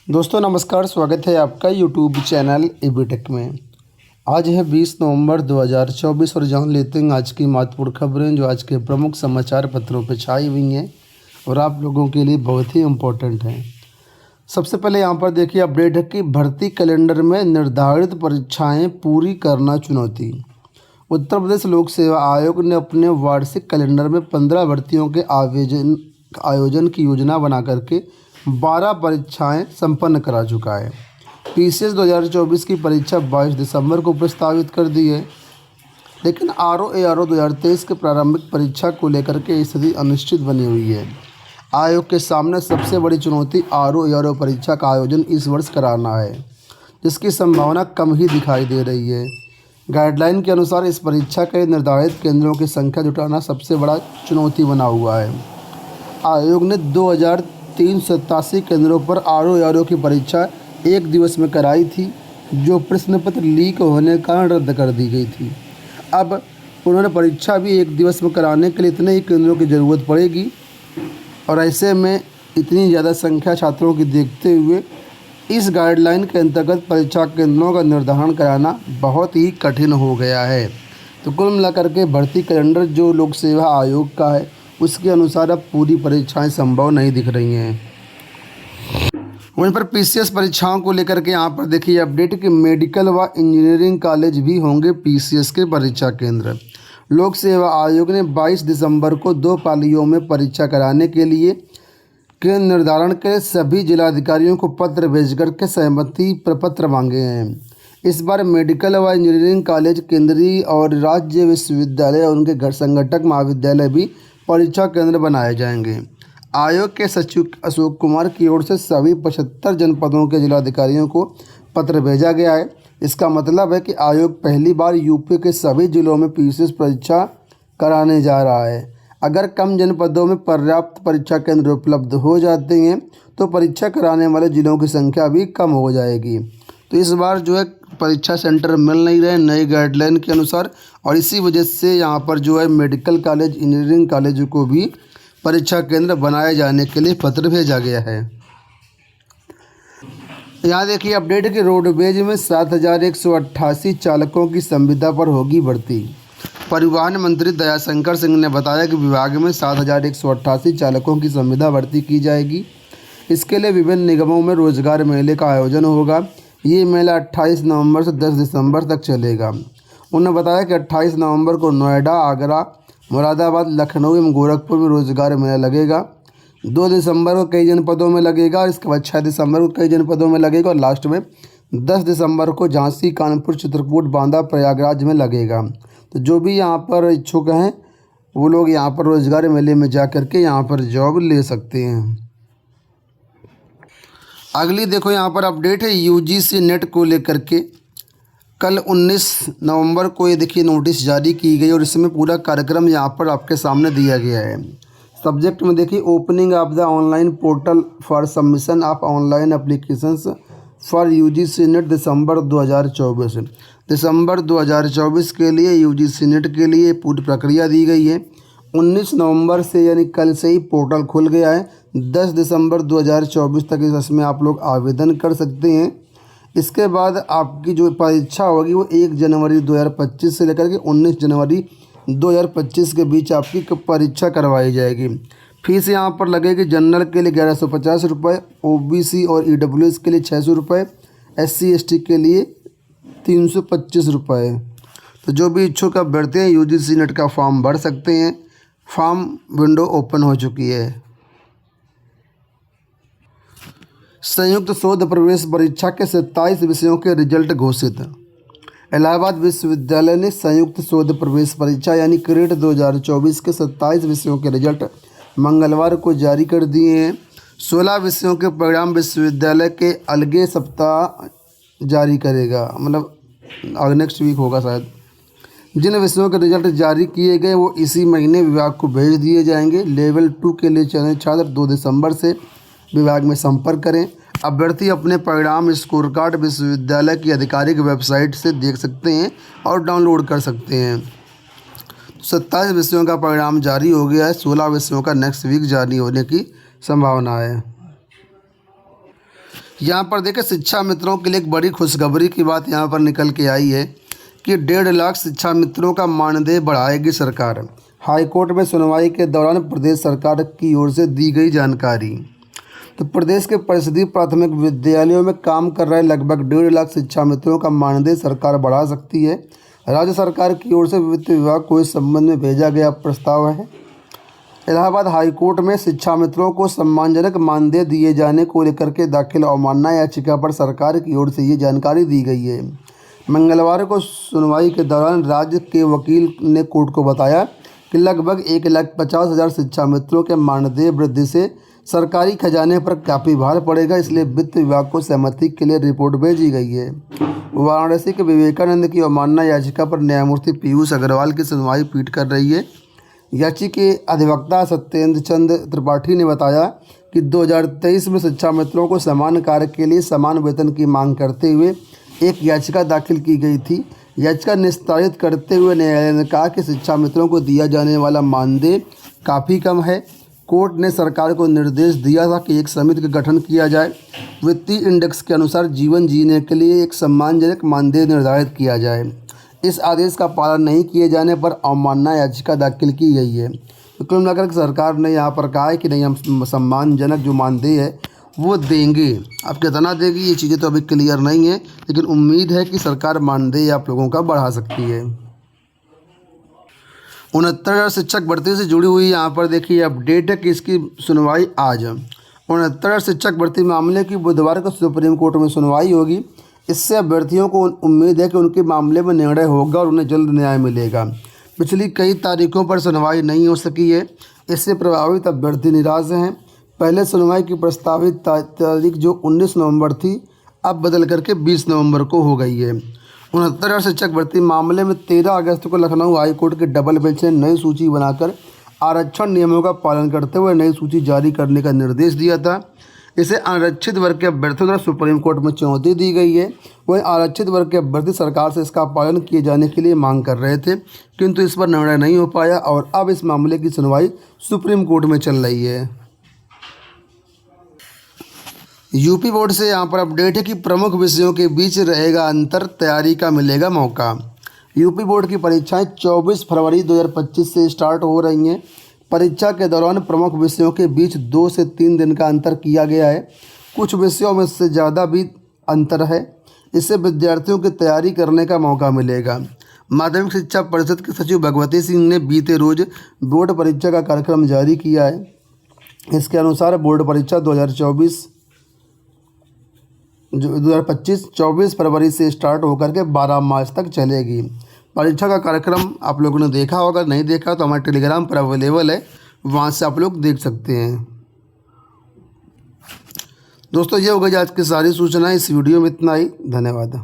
दोस्तों नमस्कार, स्वागत है आपका यूट्यूब चैनल एबीटेक में। आज है 20 नवंबर 2024 और जान लेते हैं आज की महत्वपूर्ण खबरें जो आज के प्रमुख समाचार पत्रों पर छाई हुई हैं और आप लोगों के लिए बहुत ही इम्पोर्टेंट हैं। सबसे पहले यहाँ पर देखिए अपडेट है कि भर्ती कैलेंडर में निर्धारित परीक्षाएं पूरी करना चुनौती। उत्तर प्रदेश लोक सेवा आयोग ने अपने वार्षिक कैलेंडर में 15 भर्तियों के आयोजन की योजना बना करके 12 परीक्षाएं संपन्न करा चुका है। पीसीएस 2024 की परीक्षा 22 दिसंबर को प्रस्तावित कर दी है, लेकिन आरओ एआरओ 2023 के प्रारंभिक परीक्षा को लेकर के स्थिति अनिश्चित बनी हुई है। आयोग के सामने सबसे बड़ी चुनौती आरओ एआरओ परीक्षा का आयोजन इस वर्ष कराना है, जिसकी संभावना कम ही दिखाई दे रही है। गाइडलाइन के अनुसार इस परीक्षा के निर्धारित केंद्रों की संख्या जुटाना सबसे बड़ा चुनौती बना हुआ है। आयोग ने 2387 केंद्रों पर आरओ एआरओ की परीक्षा एक दिवस में कराई थी, जो प्रश्न पत्र लीक होने के कारण रद्द कर दी गई थी। अब उन्होंने परीक्षा भी एक दिवस में कराने के लिए इतने ही केंद्रों की ज़रूरत पड़ेगी और ऐसे में इतनी ज़्यादा संख्या छात्रों की देखते हुए इस गाइडलाइन के अंतर्गत परीक्षा केंद्रों का निर्धारण कराना बहुत ही कठिन हो गया है। तो कुल मिलाकर के भर्ती कैलेंडर जो लोक सेवा आयोग का है उसके अनुसार अब पूरी परीक्षाएं संभव नहीं दिख रही हैं। वहीं पर पीसीएस परीक्षाओं को लेकर के यहाँ पर देखिए अपडेट कि मेडिकल व इंजीनियरिंग कॉलेज भी होंगे पीसीएस के परीक्षा केंद्र। लोक सेवा आयोग ने 22 दिसंबर को 2 पालियों में परीक्षा कराने के लिए केंद्र निर्धारण के सभी जिलाधिकारियों को पत्र भेज करके सहमति प्रपत्र मांगे हैं। इस बार मेडिकल व इंजीनियरिंग कॉलेज केंद्रीय और राज्य विश्वविद्यालय और उनके घर संगठक महाविद्यालय भी परीक्षा केंद्र बनाए जाएंगे। आयोग के सचिव अशोक कुमार की ओर से सभी 75 जनपदों के जिलाधिकारियों को पत्र भेजा गया है। इसका मतलब है कि आयोग पहली बार यूपी के सभी जिलों में पीसीएस परीक्षा कराने जा रहा है। अगर कम जनपदों में पर्याप्त परीक्षा केंद्र उपलब्ध हो जाते हैं तो परीक्षा कराने वाले जिलों की संख्या भी कम हो जाएगी। तो इस बार जो है परीक्षा सेंटर मिल नहीं रहे नई गाइडलाइन के अनुसार, और इसी वजह से यहाँ पर जो है मेडिकल कॉलेज इंजीनियरिंग कॉलेज को भी परीक्षा केंद्र बनाए जाने के लिए पत्र भेजा गया है। यहाँ देखिए अपडेट कि रोडवेज में 7188 चालकों की संविदा पर होगी भर्ती। परिवहन मंत्री दयाशंकर सिंह ने बताया कि विभाग में 7188 चालकों की संविदा भर्ती की जाएगी। इसके लिए विभिन्न निगमों में रोजगार मेले का आयोजन होगा। ये मेला 28 नवंबर से 10 दिसंबर तक चलेगा। उन्होंने बताया कि 28 नवंबर को नोएडा, आगरा, मुरादाबाद, लखनऊ एवं गोरखपुर में रोजगार मेला लगेगा। 2 दिसंबर को कई जनपदों में लगेगा, इसके बाद 6 दिसंबर को कई जनपदों में लगेगा और लास्ट में 10 दिसंबर को झांसी, कानपुर, चित्रकूट, बांदा, प्रयागराज में लगेगा। तो जो भी यहाँ पर इच्छुक हैं वो लोग यहाँ पर रोजगार मेले में जा कर के यहाँ पर जॉब ले सकते हैं। अगली देखो यहाँ पर अपडेट है यूजीसी नेट को लेकर के। कल 19 नवंबर को ये देखिए नोटिस जारी की गई और इसमें पूरा कार्यक्रम यहाँ पर आपके सामने दिया गया है। सब्जेक्ट में देखिए opening of the online portal for submission of online applications for UGC NET December 2024। दिसंबर 2024 के लिए यूजीसी नेट के लिए पूरी प्रक्रिया दी गई है। 19 नवंबर से यानी कल से ही पोर्टल खुल गया है। 10 दिसंबर 2024 तक इसमें आप लोग आवेदन कर सकते हैं। इसके बाद आपकी जो परीक्षा होगी वो 1 जनवरी 2025 से लेकर के 19 जनवरी 2025 के बीच आपकी परीक्षा करवाई जाएगी। फीस यहाँ पर लगेगी जनरल के लिए 1150 रुपये, ओबीसी और ईडब्ल्यूएस के लिए 600 रुपये, एससी एसटी के लिए 325 रुपये। तो जो भी इच्छुक अभ्यर्थी हैं यूजीसी नेट का फॉर्म भर सकते हैं। फॉर्म विंडो ओपन हो चुकी है। संयुक्त शोध प्रवेश परीक्षा के 27 विषयों के रिजल्ट घोषित। इलाहाबाद विश्वविद्यालय ने संयुक्त शोध प्रवेश परीक्षा यानी क्रेट 2024 के 27 विषयों के रिजल्ट मंगलवार को जारी कर दिए हैं। 16 विषयों के परिणाम विश्वविद्यालय के अलगे सप्ताह जारी करेगा, मतलब नेक्स्ट वीक होगा शायद। जिन विषयों के रिजल्ट जारी किए गए वो इसी महीने विभाग को भेज दिए जाएंगे। लेवल 2 के लिए चयनित छात्र 2 दिसंबर से विभाग में संपर्क करें। अभ्यर्थी अपने परिणाम स्कोर कार्ड विश्वविद्यालय की आधिकारिक वेबसाइट से देख सकते हैं और डाउनलोड कर सकते हैं। 27 विषयों का परिणाम जारी हो गया है। 16 विषयों का नेक्स्ट वीक जारी होने की संभावना है। यहाँ पर देखिए शिक्षा मित्रों के लिए एक बड़ी खुशखबरी की बात यहाँ पर निकल के आई है कि 1.5 लाख शिक्षा मित्रों का मानदेय बढ़ाएगी सरकार। हाईकोर्ट में सुनवाई के दौरान प्रदेश सरकार की ओर से दी गई जानकारी। तो प्रदेश के परिषदीय प्राथमिक विद्यालयों में काम कर रहे लगभग 1.5 लाख शिक्षा मित्रों का मानदेय सरकार बढ़ा सकती है। राज्य सरकार की ओर से वित्त विभाग को इस संबंध में भेजा गया प्रस्ताव है। इलाहाबाद हाईकोर्ट में शिक्षा मित्रों को सम्मानजनक मानदेय दिए जाने को लेकर के दाखिल अवमानना याचिका पर सरकार की ओर से ये जानकारी दी गई है। मंगलवार को सुनवाई के दौरान राज्य के वकील ने कोर्ट को बताया कि लगभग 1,50,000 शिक्षा मित्रों के मानदेय वृद्धि से सरकारी खजाने पर काफ़ी भार पड़ेगा, इसलिए वित्त विभाग को सहमति के लिए रिपोर्ट भेजी गई है। वाराणसी के विवेकानंद की अवमानना याचिका पर न्यायमूर्ति पीयूष अग्रवाल की सुनवाई पीठ कर रही है। याचिका के अधिवक्ता सत्येंद्र चंद्र त्रिपाठी ने बताया कि 2023 में शिक्षा मित्रों को समान कार्य के लिए समान वेतन की मांग करते हुए एक याचिका दाखिल की गई थी। याचिका निस्तारित करते हुए न्यायालय ने कहा कि शिक्षा मित्रों को दिया जाने वाला मानदेय काफ़ी कम है। कोर्ट ने सरकार को निर्देश दिया था कि एक समिति का गठन किया जाए, वित्तीय इंडेक्स के अनुसार जीवन जीने के लिए एक सम्मानजनक मानदेय निर्धारित किया जाए। इस आदेश का पालन नहीं किए जाने पर अवमानना याचिका दाखिल की गई है। तो कुल मिलाकर सरकार ने यहाँ पर कहा है कि नहीं, हम सम्मानजनक जो मानदेय है वो देंगे। अब कितना देगी ये चीज़ें तो अभी क्लियर नहीं है, लेकिन उम्मीद है कि सरकार मानदेय आप लोगों का बढ़ा सकती है। 69,000 शिक्षक भर्ती से जुड़ी हुई यहाँ पर देखिए अपडेट है कि इसकी सुनवाई आज 69,000 शिक्षक भर्ती मामले की बुधवार को सुप्रीम कोर्ट में सुनवाई होगी। इससे अभ्यर्थियों को उम्मीद है कि उनके मामले में निर्णय होगा और उन्हें जल्द न्याय मिलेगा। पिछली कई तारीखों पर सुनवाई नहीं हो सकी है, इससे प्रभावित अभ्यर्थी निराश हैं। पहले सुनवाई की प्रस्तावित तारीख जो 19 नवंबर थी, अब बदल करके 20 नवंबर को हो गई है। 69,000 शिक्षक भर्ती मामले में 13 अगस्त को लखनऊ हाईकोर्ट के डबल बेंच ने नई सूची बनाकर आरक्षण नियमों का पालन करते हुए नई सूची जारी करने का निर्देश दिया था। इसे आरक्षित वर्ग के अभ्यर्थियों द्वारा सुप्रीम कोर्ट में चुनौती दी गई है। वहीं आरक्षित वर्ग के अभ्यर्थी सरकार से इसका पालन किए जाने के लिए मांग कर रहे थे, किंतु इस पर निर्णय नहीं हो पाया और अब इस मामले की सुनवाई सुप्रीम कोर्ट में चल रही है। यूपी बोर्ड से यहाँ पर अपडेट है कि प्रमुख विषयों के बीच रहेगा अंतर, तैयारी का मिलेगा मौका। यूपी बोर्ड की परीक्षाएं 24 फरवरी 2025 से स्टार्ट हो रही हैं। परीक्षा के दौरान प्रमुख विषयों के बीच 2 से 3 दिन का अंतर किया गया है। कुछ विषयों में से ज़्यादा भी अंतर है। इससे विद्यार्थियों की तैयारी करने का मौका मिलेगा। माध्यमिक शिक्षा परिषद के सचिव भगवती सिंह ने बीते रोज बोर्ड परीक्षा का कार्यक्रम जारी किया है। इसके अनुसार बोर्ड परीक्षा 2025 24 फरवरी से स्टार्ट होकर के 12 मार्च तक चलेगी। परीक्षा का कार्यक्रम आप लोगों ने देखा होगा, नहीं देखा तो हमारे टेलीग्राम पर अवेलेबल है, वहाँ से आप लोग देख सकते हैं। दोस्तों ये हो गई आज की सारी सूचनाएं। इस वीडियो में इतना ही। धन्यवाद।